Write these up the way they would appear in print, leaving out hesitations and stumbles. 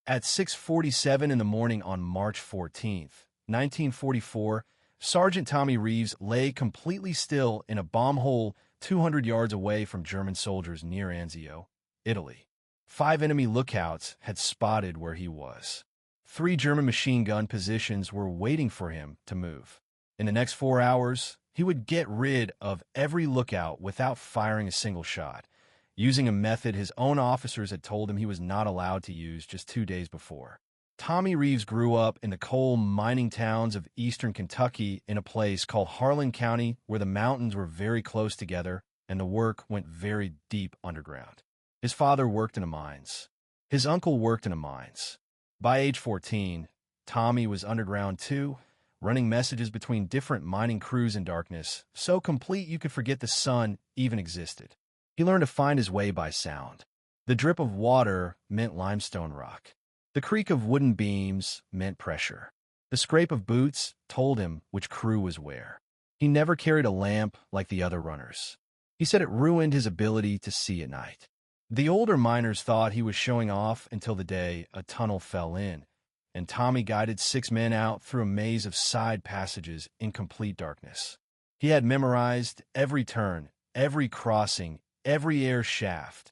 At 6:47 in the morning on March 14th, 1944, Sergeant Tommy Reeves lay completely still in a bomb hole 200 yards away from German soldiers near Anzio, Italy. 5 enemy lookouts had spotted where he was. 3 German machine gun positions were waiting for him to move. In the next 4 hours, he would get rid of every lookout without firing a single shot, using a method his own officers had told him he was not allowed to use just 2 days before. Tommy Reeves grew up in the coal mining towns of eastern Kentucky in a place called Harlan County where the mountains were very close together and the work went very deep underground. His father worked in the mines. His uncle worked in the mines. By age 14, Tommy was underground too, running messages between different mining crews in darkness, so complete you could forget the sun even existed. He learned to find his way by sound. The drip of water meant limestone rock. The creak of wooden beams meant pressure. The scrape of boots told him which crew was where. He never carried a lamp like the other runners. He said it ruined his ability to see at night. The older miners thought he was showing off until the day a tunnel fell in, and Tommy guided 6 men out through a maze of side passages in complete darkness. He had memorized every turn, every crossing, every air shaft,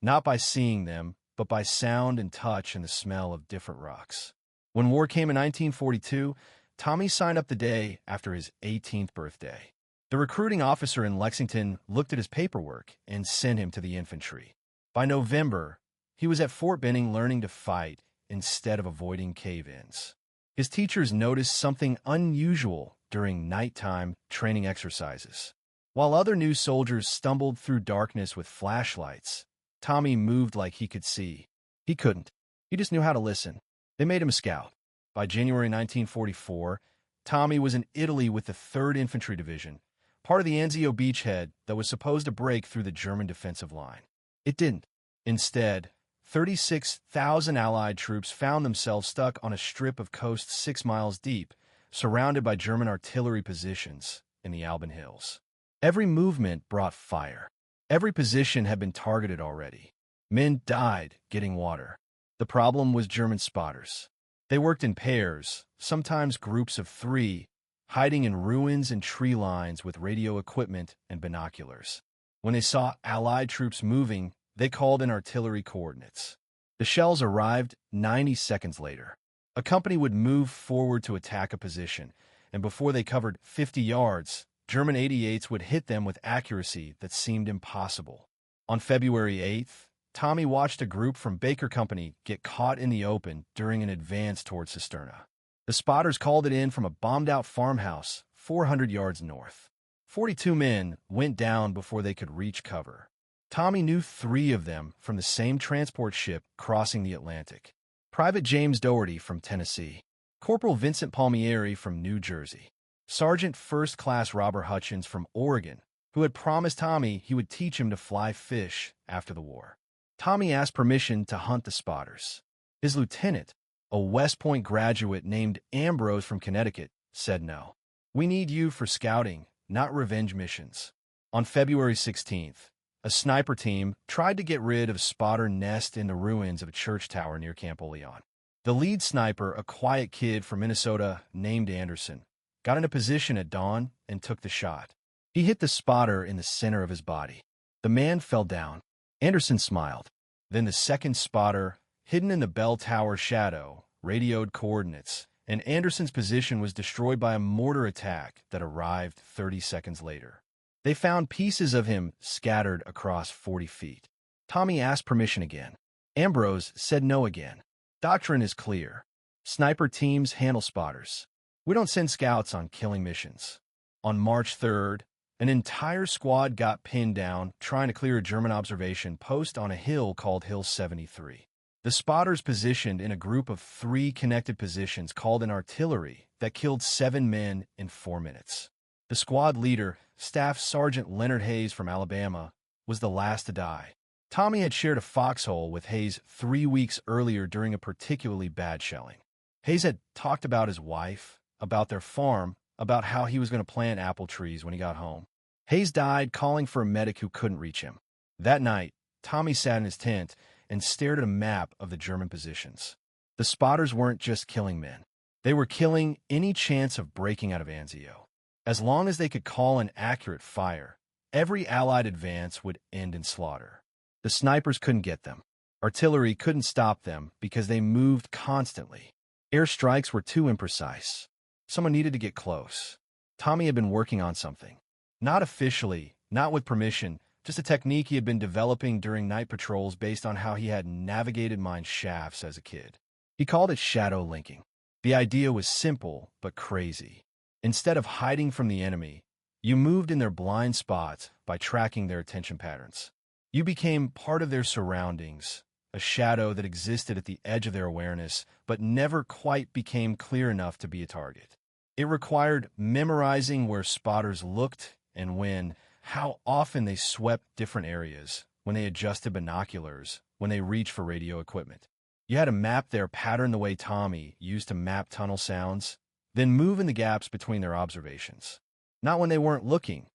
not by seeing them, but by sound and touch and the smell of different rocks. When war came in 1942, Tommy signed up the day after his 18th birthday. The recruiting officer in Lexington looked at his paperwork and sent him to the infantry. By November, he was at Fort Benning learning to fight instead of avoiding cave-ins. His teachers noticed something unusual during nighttime training exercises. While other new soldiers stumbled through darkness with flashlights, Tommy moved like he could see. He couldn't. He just knew how to listen. They made him a scout. By January 1944, Tommy was in Italy with the 3rd Infantry Division, part of the Anzio beachhead that was supposed to break through the German defensive line. It didn't. Instead, 36,000 Allied troops found themselves stuck on a strip of coast 6 miles deep, surrounded by German artillery positions in the Alban Hills. Every movement brought fire. Every position had been targeted already. Men died getting water. The problem was German spotters. They worked in pairs, sometimes groups of 3, hiding in ruins and tree lines with radio equipment and binoculars. When they saw Allied troops moving, they called in artillery coordinates. The shells arrived 90 seconds later. A company would move forward to attack a position, and before they covered 50 yards, German 88s would hit them with accuracy that seemed impossible. On February 8th, Tommy watched a group from Baker Company get caught in the open during an advance toward Cisterna. The spotters called it in from a bombed-out farmhouse 400 yards north. 42 men went down before they could reach cover. Tommy knew 3 of them from the same transport ship crossing the Atlantic. Private James Doherty from Tennessee, Corporal Vincent Palmieri from New Jersey, Sergeant First Class Robert Hutchins from Oregon, who had promised Tommy he would teach him to fly fish after the war. Tommy asked permission to hunt the spotters. His lieutenant, a West Point graduate named Ambrose from Connecticut, said no. "We need you for scouting, not revenge missions." On February 16th, a sniper team tried to get rid of a spotter nest in the ruins of a church tower near Camp Oleon. The lead sniper, a quiet kid from Minnesota named Anderson, got into position at dawn and took the shot. He hit the spotter in the center of his body. The man fell down. Anderson smiled. Then the second spotter, hidden in the bell tower shadow, radioed coordinates, and Anderson's position was destroyed by a mortar attack that arrived 30 seconds later. They found pieces of him scattered across 40 feet. Tommy asked permission again. Ambrose said no again. Doctrine is clear. Sniper teams handle spotters. We don't send scouts on killing missions. On March 3rd, an entire squad got pinned down trying to clear a German observation post on a hill called Hill 73. The spotters positioned in a group of 3 connected positions called an artillery that killed 7 men in 4 minutes. The squad leader, Staff Sergeant Leonard Hayes from Alabama, was the last to die. Tommy had shared a foxhole with Hayes 3 weeks earlier during a particularly bad shelling. Hayes had talked about his wife, about their farm, about how he was going to plant apple trees when he got home. Hayes died calling for a medic who couldn't reach him. That night, Tommy sat in his tent and stared at a map of the German positions. The spotters weren't just killing men. They were killing any chance of breaking out of Anzio. As long as they could call an accurate fire, every Allied advance would end in slaughter. The snipers couldn't get them. Artillery couldn't stop them because they moved constantly. Airstrikes were too imprecise. Someone needed to get close. Tommy had been working on something. Not officially, not with permission, just a technique he had been developing during night patrols based on how he had navigated mine shafts as a kid. He called it shadow linking. The idea was simple but crazy. Instead of hiding from the enemy, you moved in their blind spots by tracking their attention patterns. You became part of their surroundings, a shadow that existed at the edge of their awareness but never quite became clear enough to be a target. It required memorizing where spotters looked and when, how often they swept different areas, when they adjusted binoculars, when they reached for radio equipment. You had to map their pattern the way Tommy used to map tunnel sounds, then move in the gaps between their observations. Not when they weren't looking.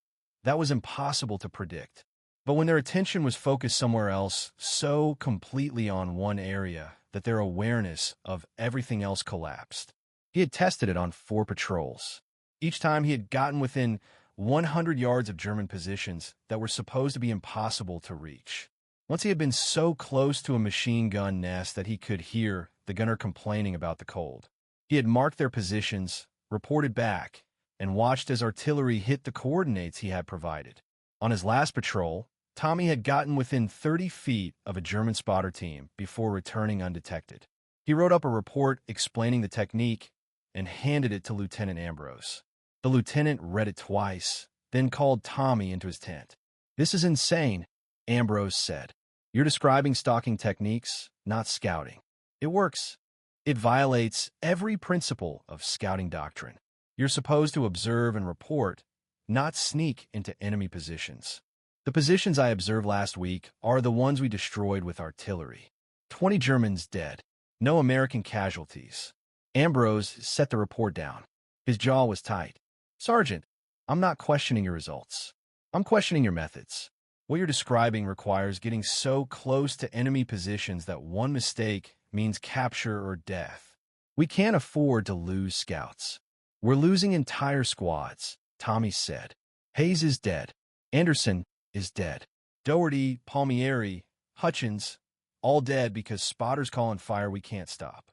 That was impossible to predict. But when their attention was focused somewhere else, so completely on one area that their awareness of everything else collapsed. He had tested it on 4 patrols. Each time he had gotten within 100 yards of German positions that were supposed to be impossible to reach. Once he had been so close to a machine gun nest that he could hear the gunner complaining about the cold. He had marked their positions, reported back, and watched as artillery hit the coordinates he had provided. On his last patrol, Tommy had gotten within 30 feet of a German spotter team before returning undetected. He wrote up a report explaining the technique and handed it to Lieutenant Ambrose. The lieutenant read it twice, then called Tommy into his tent. "This is insane," Ambrose said. "You're describing stalking techniques, not scouting. It works. It violates every principle of scouting doctrine. You're supposed to observe and report, not sneak into enemy positions. The positions I observed last week are the ones we destroyed with artillery. 20 Germans dead. No American casualties." Ambrose set the report down. His jaw was tight. "Sergeant, I'm not questioning your results. I'm questioning your methods. What you're describing requires getting so close to enemy positions that one mistake means capture or death. We can't afford to lose scouts. We're losing entire squads," Tommy said. "Hayes is dead. Anderson is dead. Doherty, Palmieri, Hutchins, all dead because spotters calling fire we can't stop.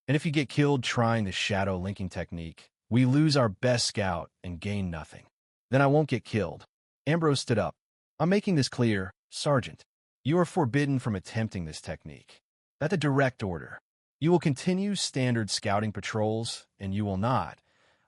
And if you get killed trying the shadow linking technique, we lose our best scout and gain nothing. Then I won't get killed." Ambrose stood up. "I'm making this clear, Sergeant. You are forbidden from attempting this technique. That's a direct order. You will continue standard scouting patrols, and you will not,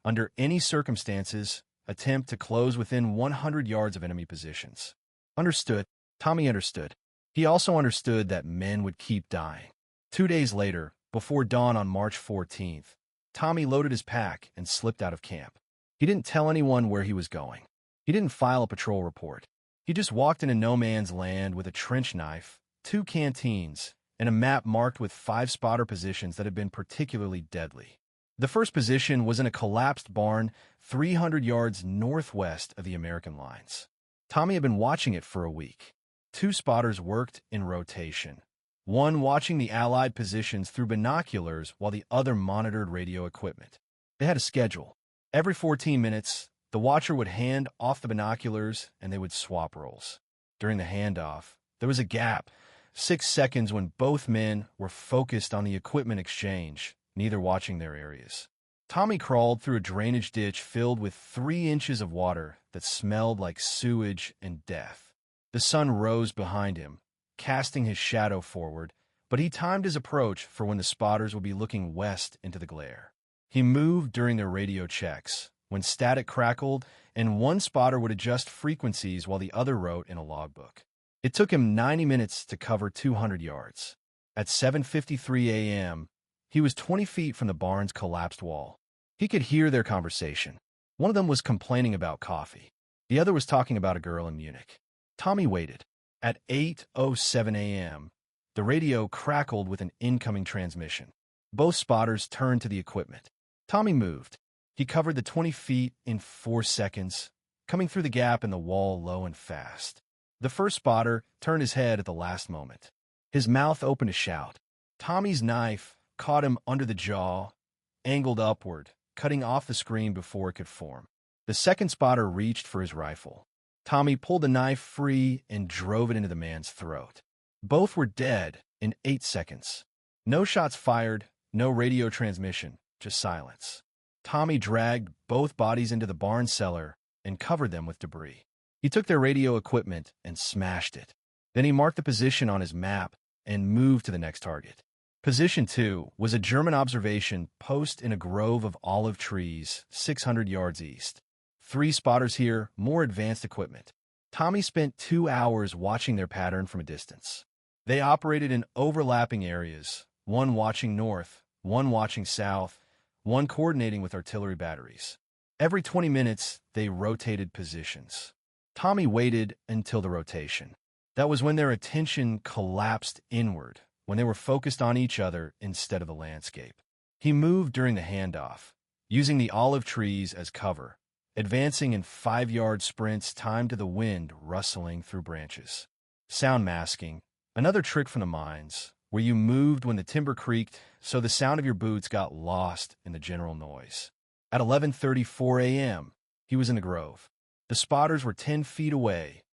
under any circumstances, attempt to close within 100 yards of enemy positions." Understood. Tommy understood. He also understood that men would keep dying. 2 days later, before dawn on March 14th, Tommy loaded his pack and slipped out of camp. He didn't tell anyone where he was going. He didn't file a patrol report. He just walked into no man's land with a trench knife, 2 canteens, and a map marked with 5 spotter positions that had been particularly deadly. The first position was in a collapsed barn 300 yards northwest of the American lines. Tommy had been watching it for a week. 2 spotters worked in rotation, one watching the Allied positions through binoculars while the other monitored radio equipment. They had a schedule. Every 14 minutes, the watcher would hand off the binoculars and they would swap roles. During the handoff, there was a gap, 6 seconds when both men were focused on the equipment exchange, neither watching their areas. Tommy crawled through a drainage ditch filled with 3 inches of water that smelled like sewage and death. The sun rose behind him, casting his shadow forward, but he timed his approach for when the spotters would be looking west into the glare. He moved during their radio checks, when static crackled, and one spotter would adjust frequencies while the other wrote in a logbook. It took him 90 minutes to cover 200 yards. At 7:53 a.m., he was 20 feet from the barn's collapsed wall. He could hear their conversation. One of them was complaining about coffee. The other was talking about a girl in Munich. Tommy waited. At 8:07 a.m., the radio crackled with an incoming transmission. Both spotters turned to the equipment. Tommy moved. He covered the 20 feet in 4 seconds, coming through the gap in the wall low and fast. The first spotter turned his head at the last moment. His mouth opened to shout. Tommy's knife caught him under the jaw, angled upward, cutting off the screen before it could form. The second spotter reached for his rifle. Tommy pulled the knife free and drove it into the man's throat. Both were dead in 8 seconds. No shots fired, no radio transmission, just silence. Tommy dragged both bodies into the barn cellar and covered them with debris. He took their radio equipment and smashed it. Then he marked the position on his map and moved to the next target. Position 2 was a German observation post in a grove of olive trees 600 yards east. 3 spotters here, more advanced equipment. Tommy spent 2 hours watching their pattern from a distance. They operated in overlapping areas, one watching north, one watching south, one coordinating with artillery batteries. Every 20 minutes, they rotated positions. Tommy waited until the rotation. That was when their attention collapsed inward, when they were focused on each other instead of the landscape. He moved during the handoff, using the olive trees as cover, advancing in 5-yard sprints timed to the wind rustling through branches. Sound masking, another trick from the mines, where you moved when the timber creaked so the sound of your boots got lost in the general noise. At 11:34 a.m., he was in the grove. The spotters were 10 feet away,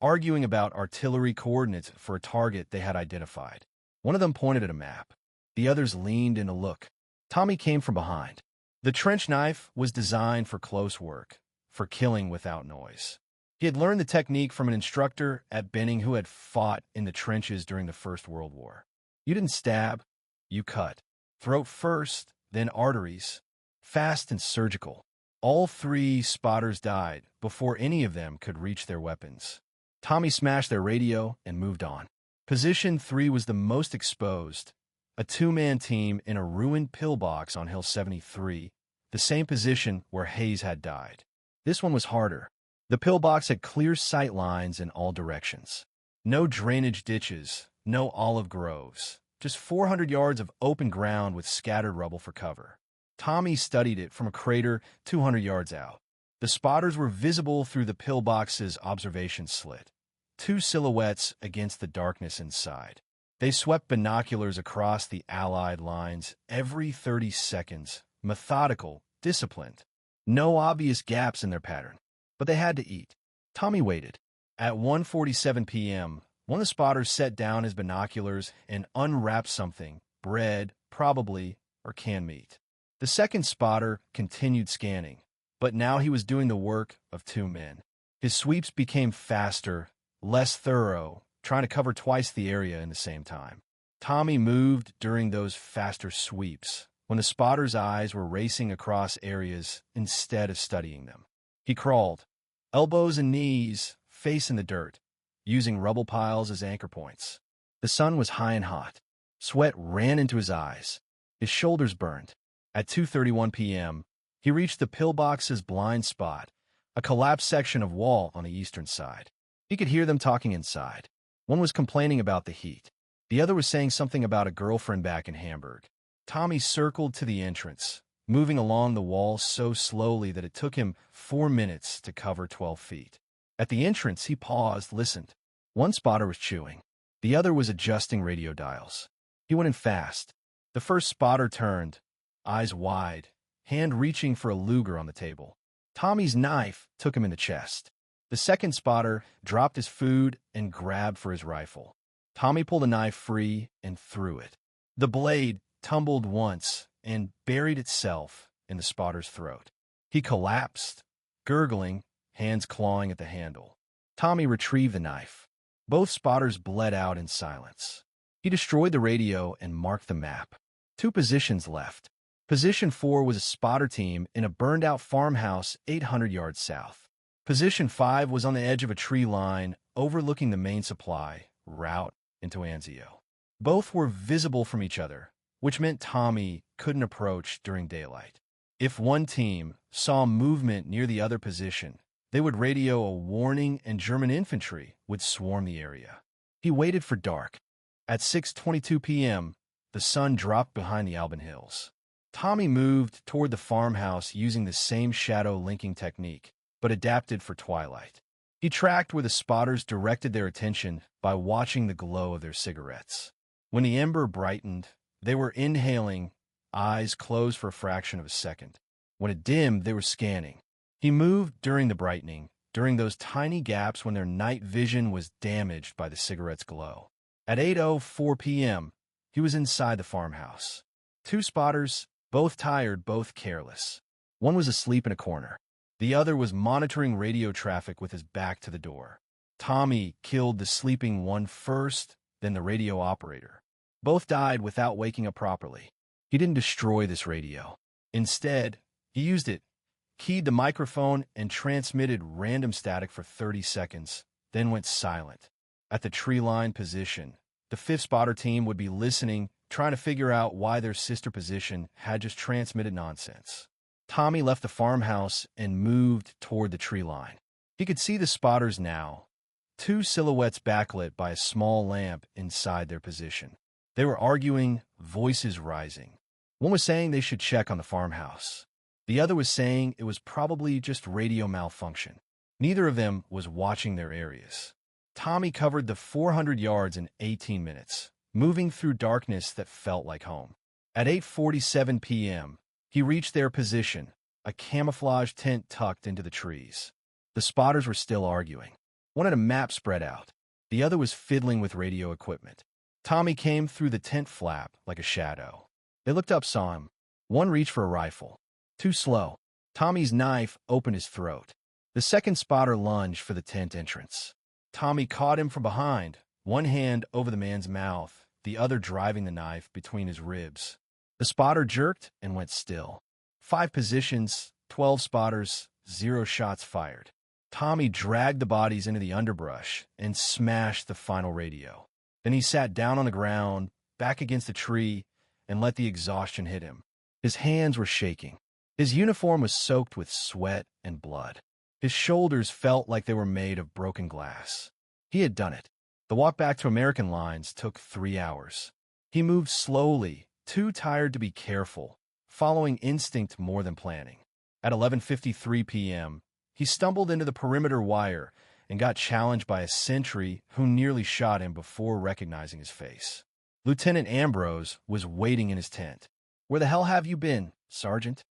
arguing about artillery coordinates for a target they had identified. One of them pointed at a map. The others leaned in to look. Tommy came from behind. The trench knife was designed for close work, for killing without noise. He had learned the technique from an instructor at Benning who had fought in the trenches during the First World War. You didn't stab, you cut. Throat first, then arteries. Fast and surgical. All 3 spotters died before any of them could reach their weapons. Tommy smashed their radio and moved on. Position 3 was the most exposed, a 2-man team in a ruined pillbox on Hill 73, the same position where Hayes had died. This one was harder. The pillbox had clear sight lines in all directions. No drainage ditches, no olive groves, just 400 yards of open ground with scattered rubble for cover. Tommy studied it from a crater 200 yards out. The spotters were visible through the pillbox's observation slit, 2 silhouettes against the darkness inside. They swept binoculars across the Allied lines every 30 seconds, methodical, disciplined. No obvious gaps in their pattern, but they had to eat. Tommy waited. At 1:47 p.m., one of the spotters set down his binoculars and unwrapped something, bread, probably, or canned meat. The second spotter continued scanning, but now he was doing the work of 2 men. His sweeps became faster, less thorough, trying to cover twice the area in the same time. Tommy moved during those faster sweeps, when the spotter's eyes were racing across areas instead of studying them. He crawled, elbows and knees, face in the dirt, using rubble piles as anchor points. The sun was high and hot. Sweat ran into his eyes. His shoulders burned. At 2:31 p.m., he reached the pillbox's blind spot, a collapsed section of wall on the eastern side. He could hear them talking inside. One was complaining about the heat. The other was saying something about a girlfriend back in Hamburg. Tommy circled to the entrance, moving along the wall so slowly that it took him 4 minutes to cover 12 feet. At the entrance, he paused, listened. One spotter was chewing. The other was adjusting radio dials. He went in fast. The first spotter turned, eyes wide, hand reaching for a Luger on the table. Tommy's knife took him in the chest. The second spotter dropped his food and grabbed for his rifle. Tommy pulled the knife free and threw it. The blade tumbled once and buried itself in the spotter's throat. He collapsed, gurgling, hands clawing at the handle. Tommy retrieved the knife. Both spotters bled out in silence. He destroyed the radio and marked the map. 2 positions left. Position 4 was a spotter team in a burned-out farmhouse 800 yards south. Position 5 was on the edge of a tree line overlooking the main supply route into Anzio. Both were visible from each other, which meant Tommy couldn't approach during daylight. If one team saw movement near the other position, they would radio a warning and German infantry would swarm the area. He waited for dark. At 6:22 p.m., the sun dropped behind the Alban Hills. Tommy moved toward the farmhouse using the same shadow-linking technique, but adapted for twilight. He tracked where the spotters directed their attention by watching the glow of their cigarettes. When the ember brightened, They were inhaling, eyes closed for a fraction of a second. When it dimmed, they were scanning. He moved during the brightening, during those tiny gaps when their night vision was damaged by the cigarette's glow. At 8:04 p.m., he was inside the farmhouse. Two spotters, both tired, both careless. One was asleep in a corner. The other was monitoring radio traffic with his back to the door. Tommy killed the sleeping one first, then the radio operator. Both died without waking up properly. He didn't destroy this radio. Instead, he used it, keyed the microphone, and transmitted random static for 30 seconds, then went silent. At the tree line position, the fifth spotter team would be listening, trying to figure out why their sister position had just transmitted nonsense. Tommy left the farmhouse and moved toward the tree line. He could see the spotters now, two silhouettes backlit by a small lamp inside their position. They were arguing, voices rising. One was saying they should check on the farmhouse. The other was saying it was probably just radio malfunction. Neither of them was watching their areas. Tommy covered the 400 yards in 18 minutes, moving through darkness that felt like home. At 8:47 p.m., he reached their position, a camouflage tent tucked into the trees. The spotters were still arguing. One had a map spread out. The other was fiddling with radio equipment. Tommy came through the tent flap like a shadow. They looked up, saw him. One reached for a rifle. Too slow. Tommy's knife opened his throat. The second spotter lunged for the tent entrance. Tommy caught him from behind, one hand over the man's mouth, the other driving the knife between his ribs. The spotter jerked and went still. 5 positions, 12 spotters, 0 shots fired. Tommy dragged the bodies into the underbrush and smashed the final radio. Then he sat down on the ground, back against a tree, and let the exhaustion hit him. His hands were shaking. His uniform was soaked with sweat and blood. His shoulders felt like they were made of broken glass. He had done it. The walk back to American lines took 3 hours. He moved slowly, too tired to be careful, following instinct more than planning. At 11:53 p.m., he stumbled into the perimeter wire and got challenged by a sentry who nearly shot him before recognizing his face. Lieutenant Ambrose was waiting in his tent. "Where the hell have you been, Sergeant?"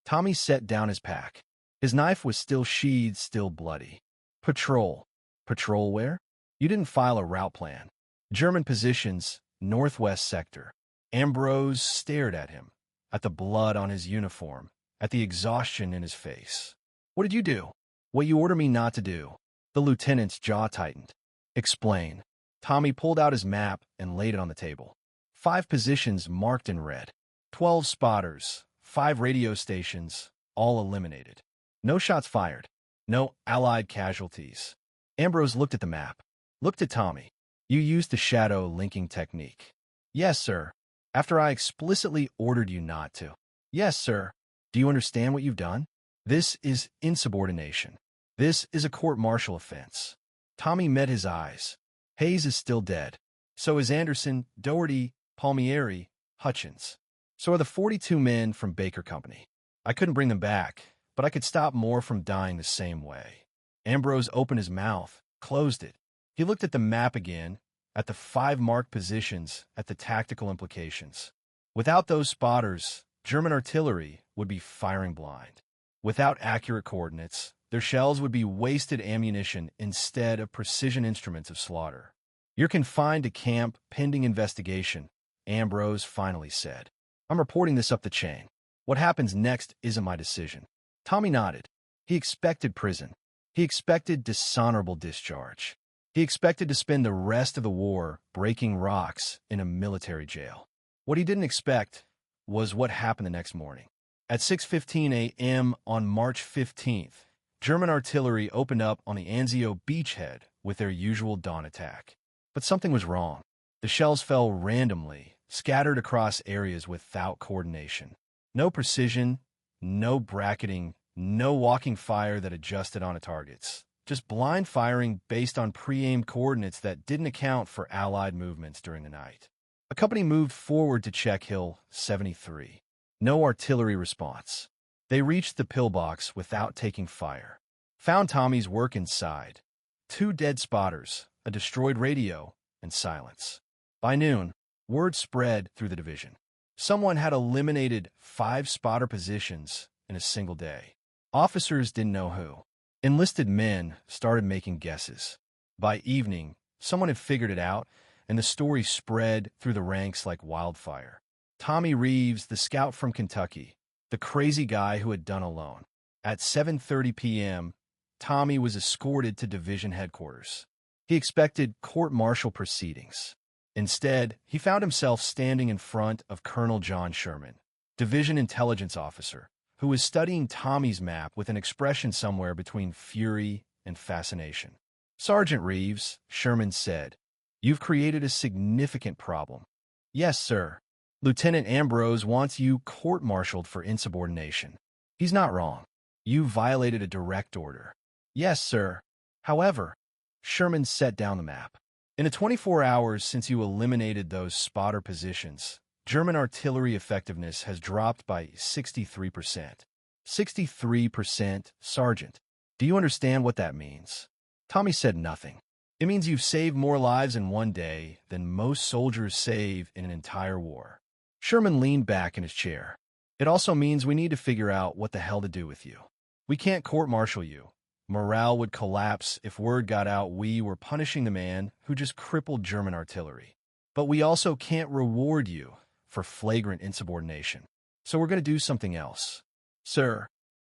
Tommy set down his pack. His knife was still sheathed, still bloody. "Patrol." "Patrol where?" "You didn't file a route plan." "German positions, northwest sector." Ambrose stared at him, at the blood on his uniform, at the exhaustion in his face. "What did you do?" "What you order me not to do." The lieutenant's jaw tightened. "Explain." Tommy pulled out his map and laid it on the table. 5 positions marked in red. 12 spotters, 5 radio stations, all eliminated. No shots fired. No Allied casualties. Ambrose looked at the map. Looked at Tommy. "You used the shadow linking technique." "Yes, sir." "After I explicitly ordered you not to." "Yes, sir." "Do you understand what you've done? This is insubordination. This is a court-martial offense." Tommy met his eyes. Hayes is still dead. So is Anderson, Doherty, Palmieri, Hutchins. So are the 42 men from Baker Company. I couldn't bring them back, but I could stop more from dying the same way. Ambrose opened his mouth, closed it. He looked at the map again, at the 5 marked positions, at the tactical implications. Without those spotters, German artillery would be firing blind. Without accurate coordinates, their shells would be wasted ammunition instead of precision instruments of slaughter. "You're confined to camp pending investigation," Ambrose finally said. "I'm reporting this up the chain. What happens next isn't my decision." Tommy nodded. He expected prison. He expected dishonorable discharge. He expected to spend the rest of the war breaking rocks in a military jail. What he didn't expect was what happened the next morning. At 6:15 a.m. on March 15th, German artillery opened up on the Anzio beachhead with their usual dawn attack. But something was wrong. The shells fell randomly, scattered across areas without coordination. No precision, no bracketing, no walking fire that adjusted onto targets. Just blind firing based on pre-aimed coordinates that didn't account for Allied movements during the night. A company moved forward to check Hill 73. No artillery response. They reached the pillbox without taking fire. Found Tommy's work inside. 2 dead spotters, a destroyed radio, and silence. By noon, Word spread through the division. Someone had eliminated 5 spotter positions in a single day. Officers didn't know who. Enlisted men started making guesses. By evening, someone had figured it out, and the story spread through the ranks like wildfire. Tommy Reeves, the scout from Kentucky, the crazy guy who had done alone. At 7:30 p.m., Tommy was escorted to division headquarters. He expected court-martial proceedings. Instead, he found himself standing in front of Colonel John Sherman, division intelligence officer, who was studying Tommy's map with an expression somewhere between fury and fascination. "Sergeant Reeves," Sherman said, "you've created a significant problem." "Yes, sir. Lieutenant Ambrose wants you court-martialed for insubordination." "He's not wrong. You violated a direct order." "Yes, sir. However," Sherman set down the map, "in the 24 hours since you eliminated those spotter positions, German artillery effectiveness has dropped by 63%. 63%, Sergeant. Do you understand what that means?" Tommy said nothing. "It means you've saved more lives in one day than most soldiers save in an entire war." Sherman leaned back in his chair. "It also means we need to figure out what the hell to do with you. We can't court-martial you. Morale would collapse if word got out we were punishing the man who just crippled German artillery. But we also can't reward you for flagrant insubordination. So we're going to do something else. Sir,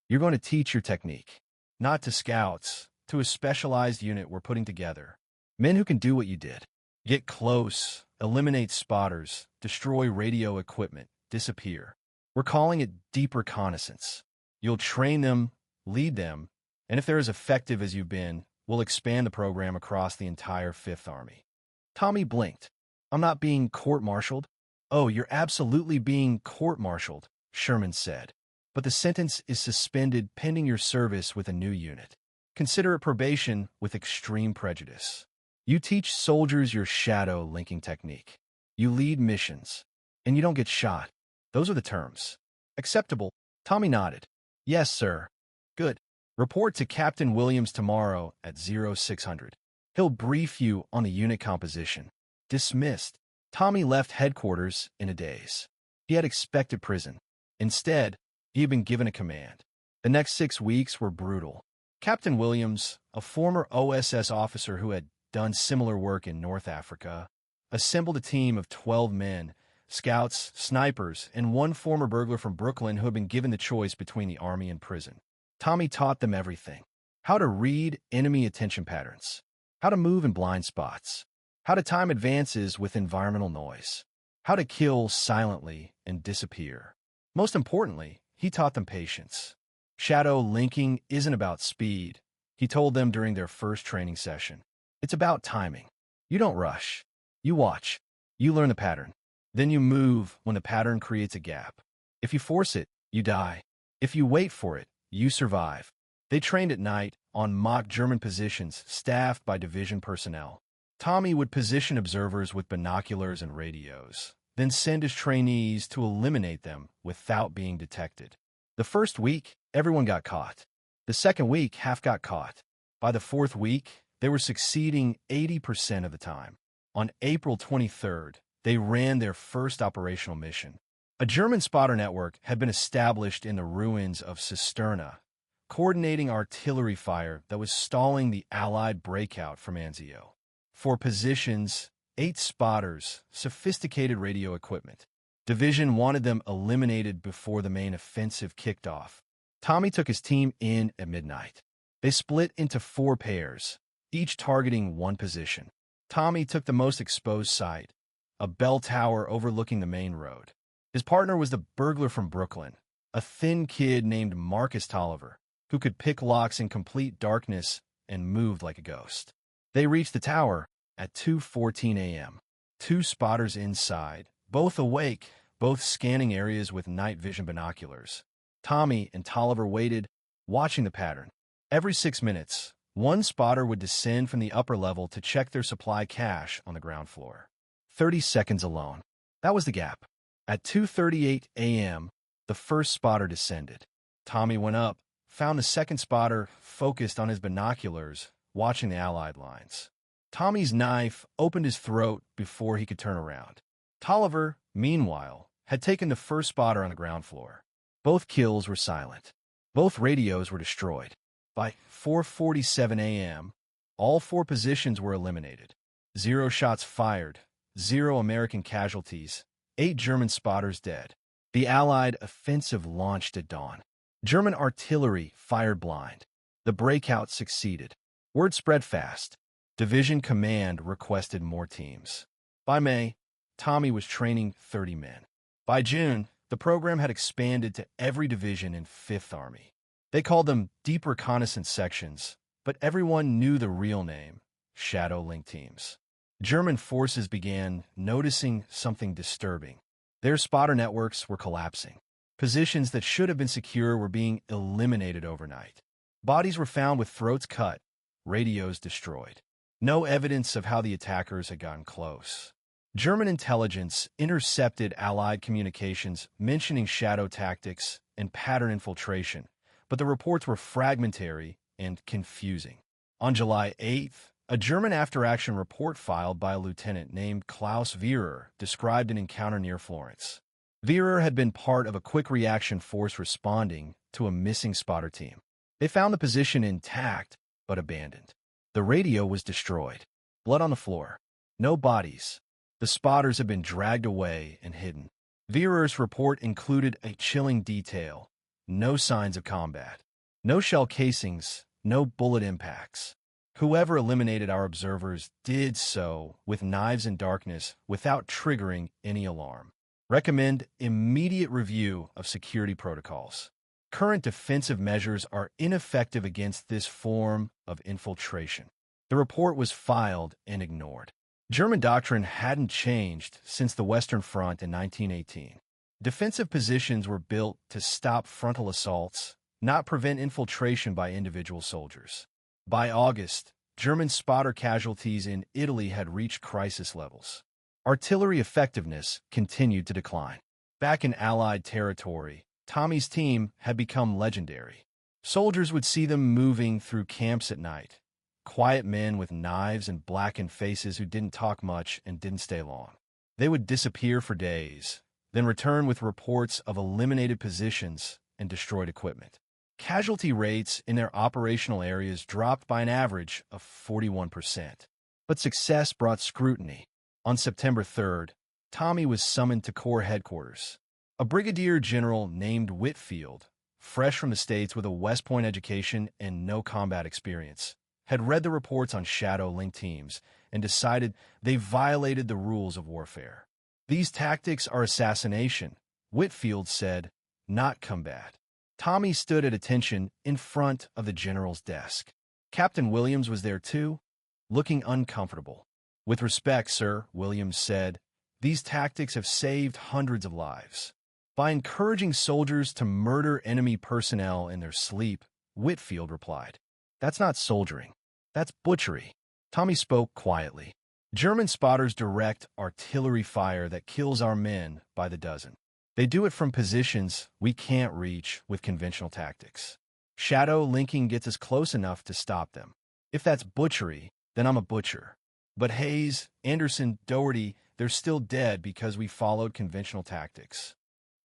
you're going to teach your technique. Not to scouts, to a specialized unit we're putting together. Men who can do what you did. Get close, eliminate spotters, destroy radio equipment, disappear. We're calling it deep reconnaissance. You'll train them, lead them, and if they're as effective as you've been, we'll expand the program across the entire Fifth Army." Tommy blinked. "I'm not being court-martialed?" "Oh, you're absolutely being court-martialed," Sherman said. "But the sentence is suspended pending your service with a new unit. Consider it probation with extreme prejudice. You teach soldiers your shadow linking technique. You lead missions, and you don't get shot. Those are the terms. Acceptable?" Tommy nodded. "Yes, sir." "Good. Report to Captain Williams tomorrow at 0600. He'll brief you on the unit composition." Dismissed. Tommy left headquarters in a daze. He had expected prison. Instead, he had been given a command. The next 6 weeks were brutal. Captain Williams, a former OSS officer who had done similar work in North Africa, assembled a team of 12 men, scouts, snipers, and one former burglar from Brooklyn who had been given the choice between the army and prison. Tommy taught them everything. How to read enemy attention patterns. How to move in blind spots. How to time advances with environmental noise. How to kill silently and disappear. Most importantly, he taught them patience. Shadow linking isn't about speed, he told them during their first training session. It's about timing. You don't rush. You watch. You learn the pattern. Then you move when the pattern creates a gap. If you force it, you die. If you wait for it, you survive. They trained at night on mock German positions staffed by division personnel. Tommy would position observers with binoculars and radios, then send his trainees to eliminate them without being detected. The first week, everyone got caught. The second week, half got caught. By the fourth week, they were succeeding 80% of the time. On April 23rd, they ran their first operational mission. A German spotter network had been established in the ruins of Cisterna, coordinating artillery fire that was stalling the Allied breakout from Anzio. For positions, 8 spotters, sophisticated radio equipment. Division wanted them eliminated before the main offensive kicked off. Tommy took his team in at midnight. They split into 4 pairs, each targeting one position. Tommy took the most exposed site, a bell tower overlooking the main road. His partner was the burglar from Brooklyn, a thin kid named Marcus Tolliver, who could pick locks in complete darkness and moved like a ghost. They reached the tower at 2:14 a.m. 2 spotters inside, both awake, both scanning areas with night vision binoculars. Tommy and Tolliver waited, watching the pattern. Every 6 minutes, one spotter would descend from the upper level to check their supply cache on the ground floor. 30 seconds alone. That was the gap. At 2:38 a.m., the first spotter descended. Tommy went up, found the second spotter focused on his binoculars, watching the Allied lines. Tommy's knife opened his throat before he could turn around. Tolliver, meanwhile, had taken the first spotter on the ground floor. Both kills were silent. Both radios were destroyed. By 4:47 a.m., all 4 positions were eliminated. 0 shots fired, 0 American casualties, 8 German spotters dead. The Allied offensive launched at dawn. German artillery fired blind. The breakout succeeded. Word spread fast. Division command requested more teams. By May, Tommy was training 30 men. By June, the program had expanded to every division in 5th Army. They called them Deep Reconnaissance Sections, but everyone knew the real name, Shadow Link Teams. German forces began noticing something disturbing. Their spotter networks were collapsing. Positions that should have been secure were being eliminated overnight. Bodies were found with throats cut, radios destroyed. No evidence of how the attackers had gotten close. German intelligence intercepted Allied communications mentioning shadow tactics and pattern infiltration, but the reports were fragmentary and confusing. On July 8th, a German after-action report filed by a lieutenant named Klaus Wehrer described an encounter near Florence. Wehrer had been part of a quick reaction force responding to a missing spotter team. They found the position intact, but abandoned. The radio was destroyed. Blood on the floor. No bodies. The spotters had been dragged away and hidden. Wehrer's report included a chilling detail. No signs of combat. No shell casings. No bullet impacts. Whoever eliminated our observers did so with knives in darkness without triggering any alarm. Recommend immediate review of security protocols. Current defensive measures are ineffective against this form of infiltration. The report was filed and ignored. German doctrine hadn't changed since the Western Front in 1918. Defensive positions were built to stop frontal assaults, not prevent infiltration by individual soldiers. By August, German spotter casualties in Italy had reached crisis levels. Artillery effectiveness continued to decline. Back in Allied territory, Tommy's team had become legendary. Soldiers would see them moving through camps at night. Quiet men with knives and blackened faces who didn't talk much and didn't stay long. They would disappear for days, then return with reports of eliminated positions and destroyed equipment. Casualty rates in their operational areas dropped by an average of 41%. But success brought scrutiny. On September 3rd, Tommy was summoned to Corps headquarters. A brigadier general named Whitfield, fresh from the States with a West Point education and no combat experience, had read the reports on Shadow Link teams and decided they violated the rules of warfare. These tactics are assassination, Whitfield said, not combat. Tommy stood at attention in front of the general's desk. Captain Williams was there too, looking uncomfortable. With respect, sir, Williams said, these tactics have saved hundreds of lives. By encouraging soldiers to murder enemy personnel in their sleep, Whitfield replied, that's not soldiering. That's butchery. Tommy spoke quietly. German spotters direct artillery fire that kills our men by the dozen. They do it from positions we can't reach with conventional tactics. Shadow linking gets us close enough to stop them. If that's butchery, then I'm a butcher. But Hayes, Anderson, Doherty, they're still dead because we followed conventional tactics.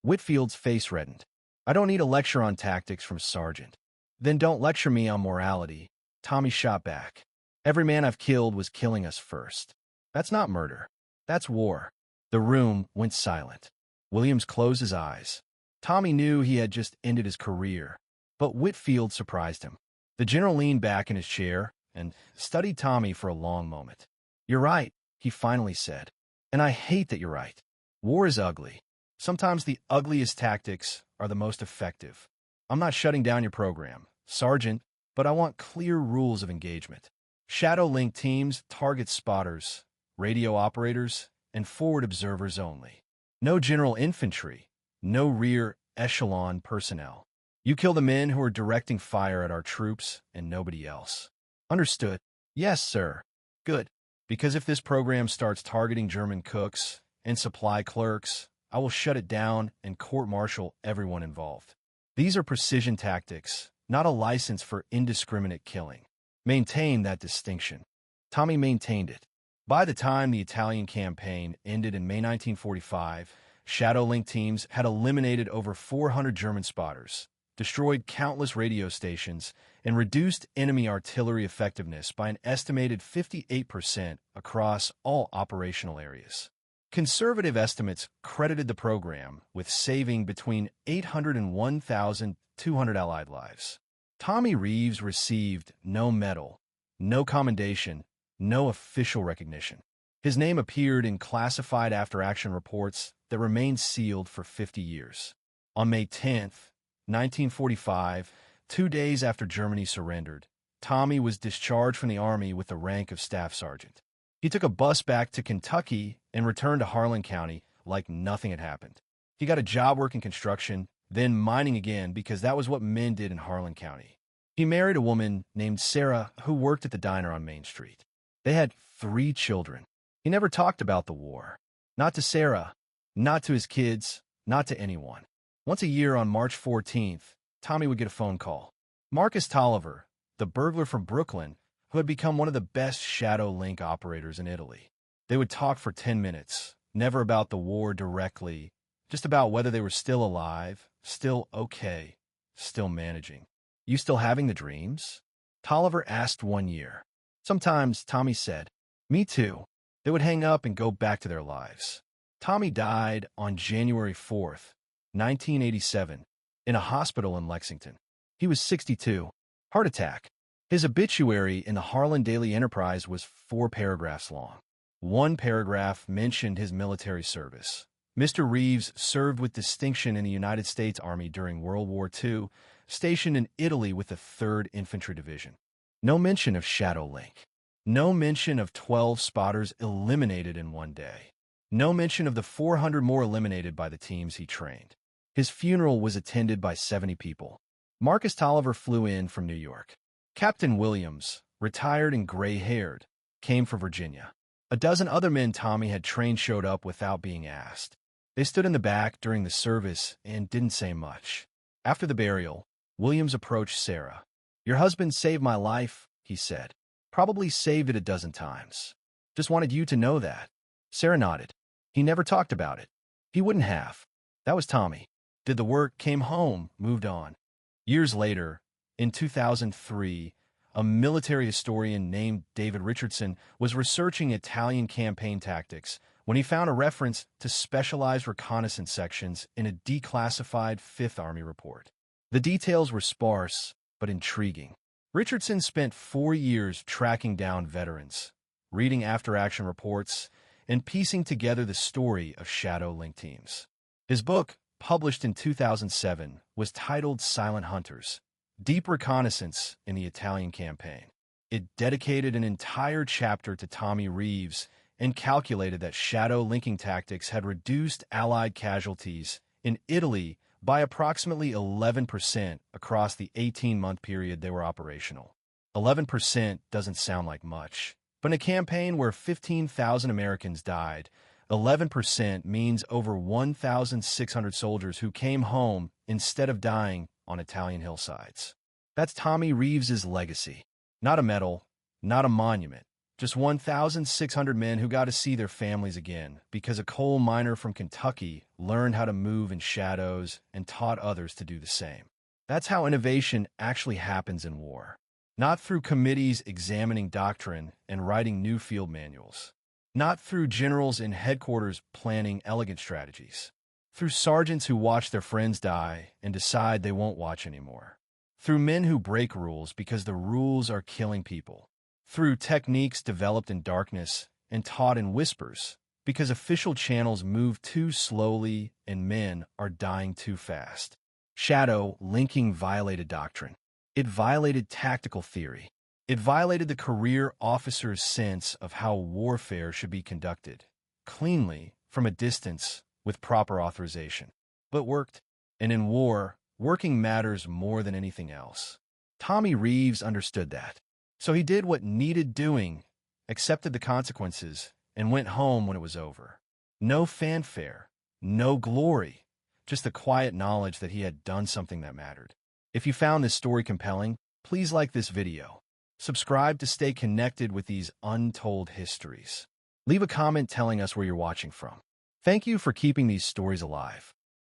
Whitfield's face reddened. I don't need a lecture on tactics from Sergeant. Then don't lecture me on morality. Tommy shot back. Every man I've killed was killing us first. That's not murder. That's war. The room went silent. Williams closed his eyes. Tommy knew he had just ended his career, but Whitfield surprised him. The general leaned back in his chair and studied Tommy for a long moment. You're right, he finally said. And I hate that you're right. War is ugly. Sometimes the ugliest tactics are the most effective. I'm not shutting down your program, Sergeant, but I want clear rules of engagement. Shadow Link teams target spotters, radio operators, and forward observers only. No general infantry, no rear echelon personnel. You kill the men who are directing fire at our troops and nobody else. Understood? Yes, sir. Good. Because if this program starts targeting German cooks and supply clerks, I will shut it down and court-martial everyone involved. These are precision tactics, not a license for indiscriminate killing. Maintain that distinction. Tommy maintained it. By the time the Italian campaign ended in May 1945, Shadow Link teams had eliminated over 400 German spotters, destroyed countless radio stations, and reduced enemy artillery effectiveness by an estimated 58% across all operational areas. Conservative estimates credited the program with saving between 800 and 1,200 Allied lives. Tommy Reeves received no medal, no commendation, no official recognition. His name appeared in classified after-action reports that remained sealed for 50 years. On May 10, 1945, 2 days after Germany surrendered, Tommy was discharged from the Army with the rank of Staff Sergeant. He took a bus back to Kentucky and returned to Harlan County like nothing had happened. He got a job working construction, then mining again because that was what men did in Harlan County. He married a woman named Sarah who worked at the diner on Main Street. They had 3 children. He never talked about the war. Not to Sarah, not to his kids, not to anyone. Once a year on March 14th, Tommy would get a phone call. Marcus Tolliver, the burglar from Brooklyn, who had become one of the best Shadow Link operators in Italy. They would talk for 10 minutes, never about the war directly, just about whether they were still alive, still okay, still managing. You still having the dreams? Tolliver asked one year. Sometimes Tommy said, me too. They would hang up and go back to their lives. Tommy died on January 4th, 1987, in a hospital in Lexington. He was 62. Heart attack. His obituary in the Harlan Daily Enterprise was 4 paragraphs long. One paragraph mentioned his military service. Mr. Reeves served with distinction in the United States Army during World War II, stationed in Italy with the 3rd Infantry Division. No mention of Shadow Link. No mention of 12 spotters eliminated in one day. No mention of the 400 more eliminated by the teams he trained. His funeral was attended by 70 people. Marcus Tolliver flew in from New York. Captain Williams, retired and gray-haired, came from Virginia. A dozen other men Tommy had trained showed up without being asked. They stood in the back during the service and didn't say much. After the burial, Williams approached Sarah. Your husband saved my life, he said. Probably saved it a dozen times. Just wanted you to know that. Sarah nodded. He never talked about it. He wouldn't have. That was Tommy. Did the work, came home, moved on. Years later, in 2003, a military historian named David Richardson was researching Italian campaign tactics when he found a reference to specialized reconnaissance sections in a declassified Fifth Army report. The details were sparse, but intriguing. Richardson spent 4 years tracking down veterans, reading after-action reports, and piecing together the story of Shadow Link teams. His book, published in 2007, was titled Silent Hunters: Deep Reconnaissance in the Italian Campaign. It dedicated an entire chapter to Tommy Reeves and calculated that shadow linking tactics had reduced Allied casualties in Italy by approximately 11% across the 18-month period they were operational. 11% doesn't sound like much, but in a campaign where 15,000 Americans died, 11% means over 1,600 soldiers who came home instead of dying on Italian hillsides. That's Tommy Reeves's legacy. Not a medal, not a monument, just 1,600 men who got to see their families again because a coal miner from Kentucky learned how to move in shadows and taught others to do the same. That's how innovation actually happens in war. Not through committees examining doctrine and writing new field manuals. Not through generals in headquarters planning elegant strategies. Through sergeants who watch their friends die and decide they won't watch anymore. Through men who break rules because the rules are killing people. Through techniques developed in darkness and taught in whispers because official channels move too slowly and men are dying too fast. Shadow linking violated doctrine. It violated tactical theory. It violated the career officer's sense of how warfare should be conducted, cleanly, from a distance, with proper authorization. But worked, and in war, working matters more than anything else. Tommy Reeves understood that. So he did what needed doing, accepted the consequences, and went home when it was over. No fanfare, no glory, just the quiet knowledge that he had done something that mattered. If you found this story compelling, please like this video. Subscribe to stay connected with these untold histories. Leave a comment telling us where you're watching from. Thank you for keeping these stories alive.